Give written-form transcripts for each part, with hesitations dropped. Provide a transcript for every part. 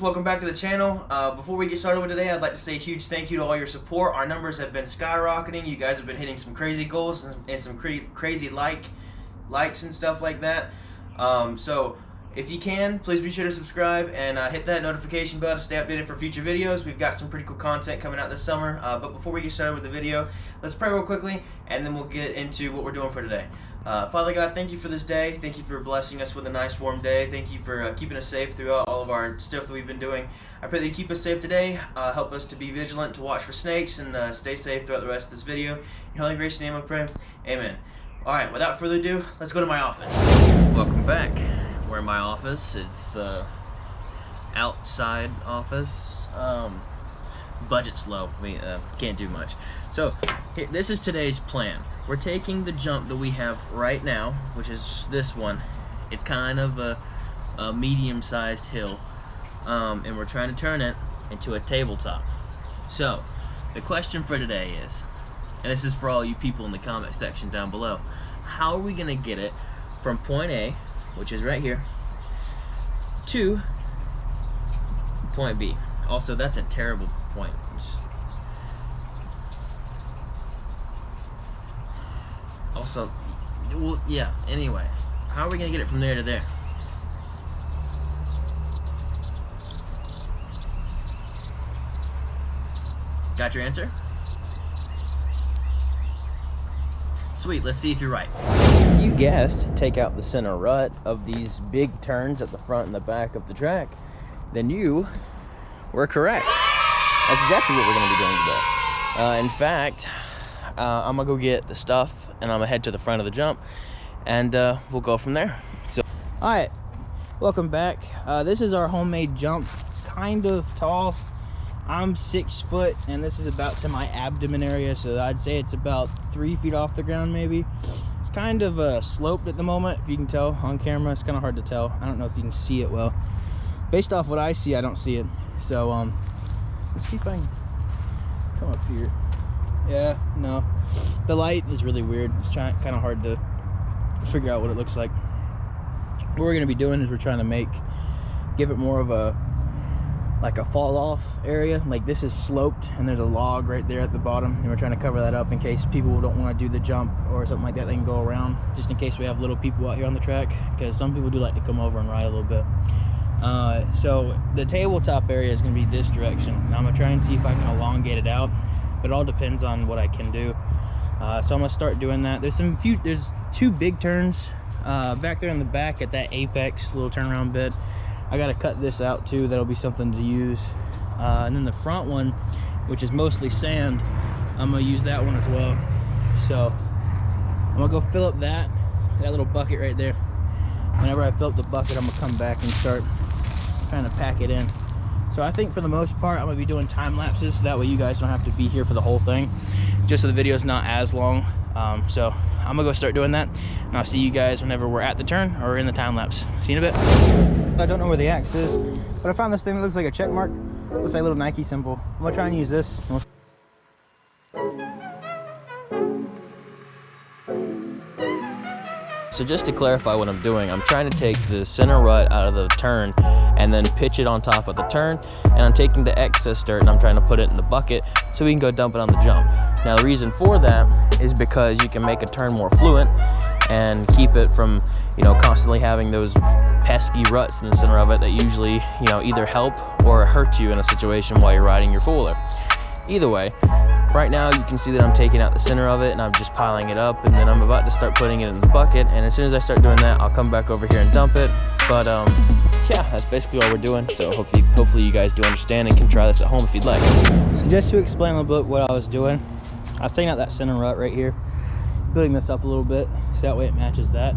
welcome back to the channel. Before we get started with today, I'd like to say a huge thank you to all your support. Our numbers have been skyrocketing. You guys have been hitting some crazy goals and some crazy likes and stuff like that. So if you can, please be sure to subscribe and hit that notification bell to stay updated for future videos. We've got some pretty cool content coming out this summer. But before we get started with the video, let's pray real quickly, and then we'll get into what we're doing for today. Father God, thank you for this day. Thank you for blessing us with a nice warm day. Thank you for keeping us safe throughout all of our stuff that we've been doing. I pray that you keep us safe today. Help us to be vigilant, to watch for snakes, and stay safe throughout the rest of this video. In your holy gracious name I pray. Amen. Alright, without further ado, let's go to my office. Welcome back. We're in my office. It's the outside office. Budget's low. We can't do much. So this is today's plan. We're taking the jump that we have right now, which is this one. It's kind of a medium-sized hill, and we're trying to turn it into a tabletop. So the question for today is, and this is for all you people in the comment section down below, how are we going to get it from point A, which is right here, to point B? Also, that's a terrible point. Also, well, yeah, anyway, how are we going to get it from there to there? Got your answer? Sweet, let's see if you're right. You guessed, take out the center rut of these big turns at the front and the back of the track, then you were correct. That's exactly what we're going to be doing today. In fact, I'm gonna go get the stuff and I'm gonna head to the front of the jump, and we'll go from there. So, all right, welcome back. This is our homemade jump. It's kind of tall. I'm 6 foot, and this is about to my abdomen area, so I'd say it's about 3 feet off the ground, maybe. It's kind of sloped at the moment, if you can tell on camera. It's kind of hard to tell. I don't know if you can see it well. Based off what I see, I don't see it. So let's see if I can come up here. Yeah, no, the light is really weird. It's kind of hard to figure out what it looks like. What we're gonna be doing is we're trying to give it more of a fall off area. Like, this is sloped and there's a log right there at the bottom, and we're trying to cover that up in case people don't want to do the jump or something like that. They can go around, just in case we have little people out here on the track, because some people do like to come over and ride a little bit. So the tabletop area is gonna be this direction, and I'm gonna try and see if I can elongate it out. But it all depends on what I can do. So I'm gonna start doing that. There's two big turns back there in the back at that apex little turnaround bit. I gotta cut this out too. That'll be something to use. And then the front one, which is mostly sand, I'm gonna use that one as well. So I'm gonna go fill up that little bucket right there. Whenever I fill up the bucket, I'm gonna come back and start trying to pack it in. So I think for the most part, I'm gonna be doing time lapses, so that way you guys don't have to be here for the whole thing, just so the video is not as long. So I'm gonna go start doing that, and I'll see you guys whenever we're at the turn or in the time lapse. See you in a bit. I don't know where the axe is, but I found this thing that looks like a check mark. Looks like a little Nike symbol. I'm gonna try and use this. So just to clarify what I'm doing, I'm trying to take the center rut out of the turn and then pitch it on top of the turn, and I'm taking the excess dirt and I'm trying to put it in the bucket so we can go dump it on the jump. Now the reason for that is because you can make a turn more fluent and keep it from, constantly having those pesky ruts in the center of it that usually, either help or hurt you in a situation while you're riding your foiler. Either way, right now you can see that I'm taking out the center of it and I'm just piling it up, and then I'm about to start putting it in the bucket, and as soon as I start doing that, I'll come back over here and dump it. But yeah, that's basically all we're doing. So hopefully you guys do understand and can try this at home if you'd like. So just to explain a little bit what I was doing, I was taking out that center rut right here, building this up a little bit so that way it matches that.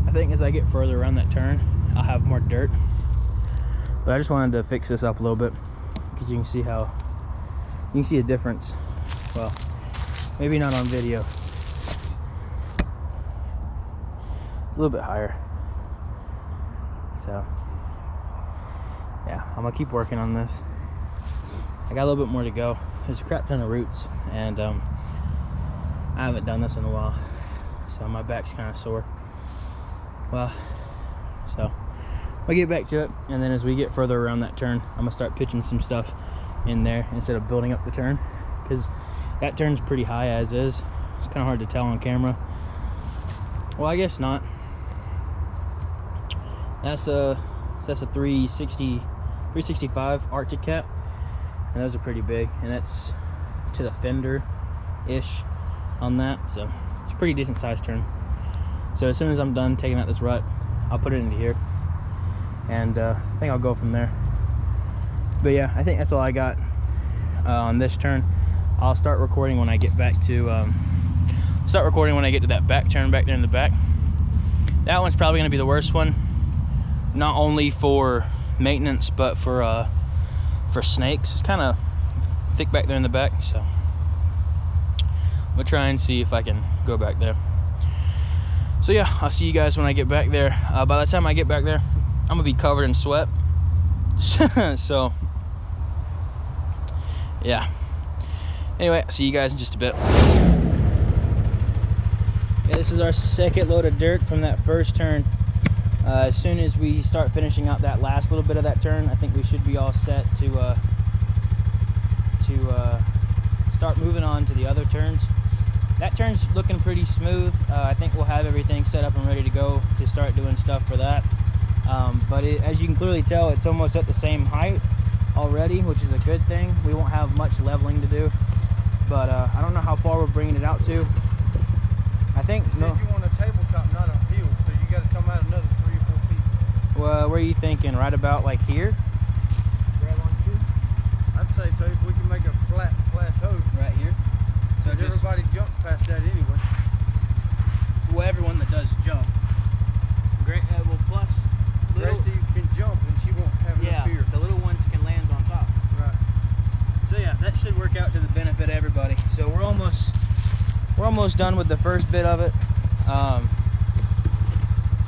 I think as I get further around that turn, I'll have more dirt, but I just wanted to fix this up a little bit because you can see a difference. Well, maybe not on video. It's a little bit higher. So yeah, I'm gonna keep working on this. I got a little bit more to go. There's a crap ton of roots, and I haven't done this in a while, so my back's kind of sore. Well, so I'll get back to it, and then as we get further around that turn, I'm gonna start pitching some stuff in there instead of building up the turn, because that turn's pretty high as is. It's kind of hard to tell on camera. Well, I guess not. That's a 365 Arctic Cat, and those are pretty big, and that's to the fender ish on that, so it's a pretty decent sized turn. So as soon as I'm done taking out this rut, I'll put it into here, and I think I'll go from there. But yeah, I think that's all I got on this turn. I'll start recording when I get back to that back turn back there in the back. That one's probably going to be the worst one, not only for maintenance but for snakes. It's kind of thick back there in the back, so I'm gonna try and see if I can go back there. So yeah, I'll see you guys when I get back there. By the time I get back there, I'm gonna be covered in sweat. So yeah, anyway, I'll see you guys in just a bit. Yeah, this is our second load of dirt from that first turn. As soon as we start finishing out that last little bit of that turn, I think we should be all set to start moving on to the other turns. That turn's looking pretty smooth. I think we'll have everything set up and ready to go to start doing stuff for that. But as you can clearly tell, it's almost at the same height already, which is a good thing. We won't have much leveling to do, but I don't know how far we're bringing it out to. I think you said you want a tabletop, not a hill, so you got to come out another 3 or 4 feet. Well, where are you thinking? Right about like here? Right on here? I'd say so, if we can make a flat plateau. Right here? So just, everybody jumps past that anyway. Well, everyone that does jump. Great, well, plus Gracie can jump and she won't have enough fear. The little ones can land on top. Right. So yeah, that should work out to the benefit of everybody. So we're almost done with the first bit of it.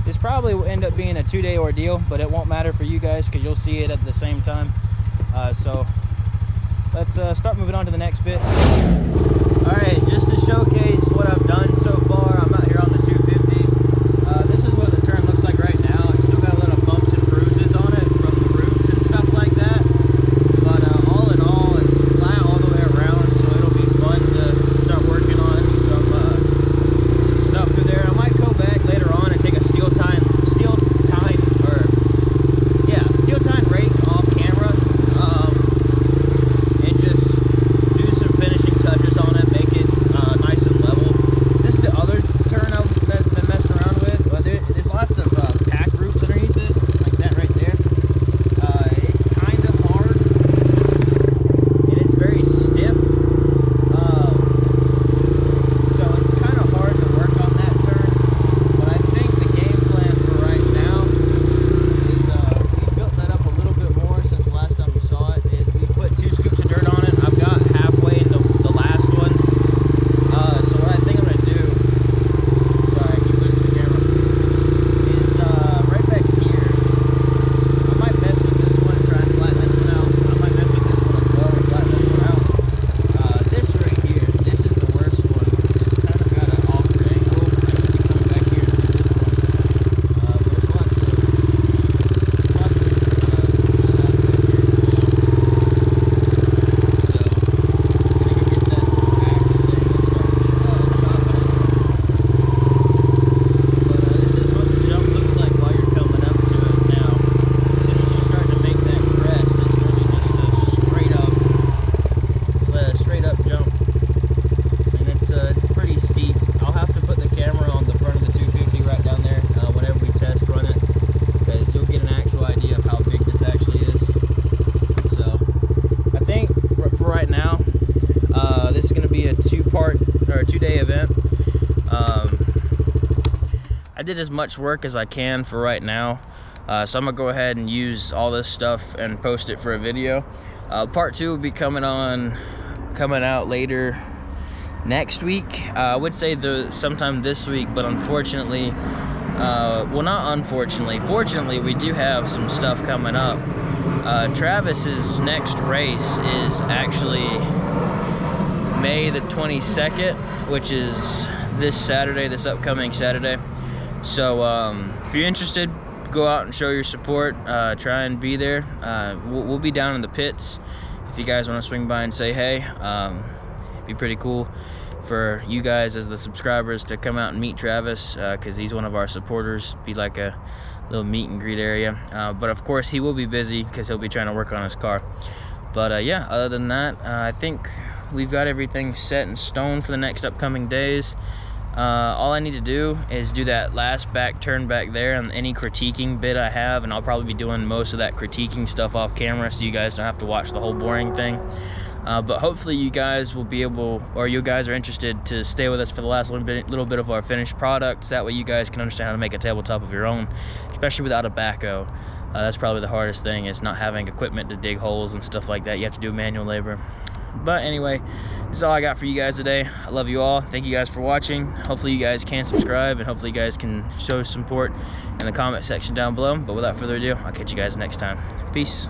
This probably will end up being a 2-day ordeal, but it won't matter for you guys because you'll see it at the same time. So let's start moving on to the next bit. All right, just to showcase what I've done so far, I'm out here on the 250. This is what the turn looks like right now. It's still got a lot of bumps and bruises on it from the roots and stuff like that. But all in all, it's flat all the way around, so it'll be fun to start working on some stuff through there. I might go back later on and take a steel tine rake off camera, and just do some finishing touches on it, make it nice and level. This is the other turn I've been messing around with. There's lots of pack roots underneath it, like that right there. It's kind of hard, and it's very stiff. So it's kind of hard to work on that turn. But I think the game plan for right now is we built that up a little bit more since the last time we saw it. We put 2 scoops of dirt on it. I've got halfway into the last one. So what I think I'm gonna do, sorry, I keep losing the camera, is right back here. I might mess with this one and try and flatten this one out. I might mess with this one as well and flatten this one out. This right here, this is the worst one. It's kind of got an awkward angle, and you can come back here to this one. There's lots of stuff back here. So I'm gonna get that axe thing and start chopping it. But this is what the jump looks like while you're coming up to it now. As soon as you start to make that crest, it's really just a straight up jump. And it's pretty steep. I'll have to put the camera on the front of the 250 right down there whenever we test run it, because you'll get an actual idea of how big this actually is. So I think for right now, this is going to be a 2-day event. I did as much work as I can for right now, so I'm gonna go ahead and use all this stuff and post it for a video. Part 2 will be coming out later next week. I would say sometime this week, but unfortunately, well, not unfortunately, fortunately, we do have some stuff coming up. Travis's next race is actually May the 22nd, which is this upcoming Saturday. So if you're interested, go out and show your support. Try and be there. We'll be down in the pits if you guys want to swing by and say hey. It'd be pretty cool for you guys as the subscribers to come out and meet Travis, because he's one of our supporters. Be like a little meet and greet area, but of course he will be busy because he'll be trying to work on his car. But yeah, other than that, I think we've got everything set in stone for the next upcoming days. All I need to do is do that last back turn back there on any critiquing bit I have, and I'll probably be doing most of that critiquing stuff off camera so you guys don't have to watch the whole boring thing. But hopefully you guys will be able, or you guys are interested to stay with us for the last little bit of our finished products. That way you guys can understand how to make a tabletop of your own, especially without a backhoe. That's probably the hardest thing, is not having equipment to dig holes and stuff like that. You have to do manual labor. But anyway, this is all I got for you guys today. I love you all. Thank you guys for watching. Hopefully you guys can subscribe, and hopefully you guys can show support in the comment section down below. But without further ado, I'll catch you guys next time. Peace.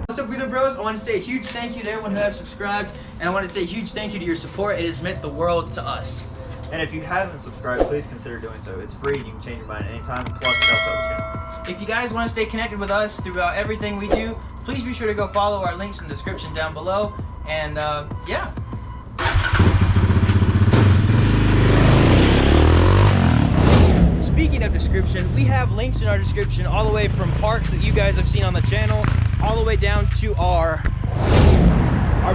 What's up, Wheeler Bros? I want to say a huge thank you to everyone who has subscribed, and I want to say a huge thank you to your support. It has meant the world to us. And if you haven't subscribed, please consider doing so. It's free. You can change your mind at any time. Plus, it helps out the channel. If you guys want to stay connected with us throughout everything we do, please be sure to go follow our links in the description down below. And yeah. Speaking of description, we have links in our description all the way from parks that you guys have seen on the channel, all the way down to our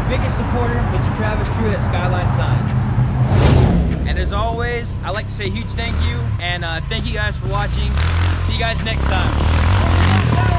biggest supporter, Mr. Travis Truett at Skyline Signs. And as always, I'd like to say a huge thank you, and thank you guys for watching. See you guys next time.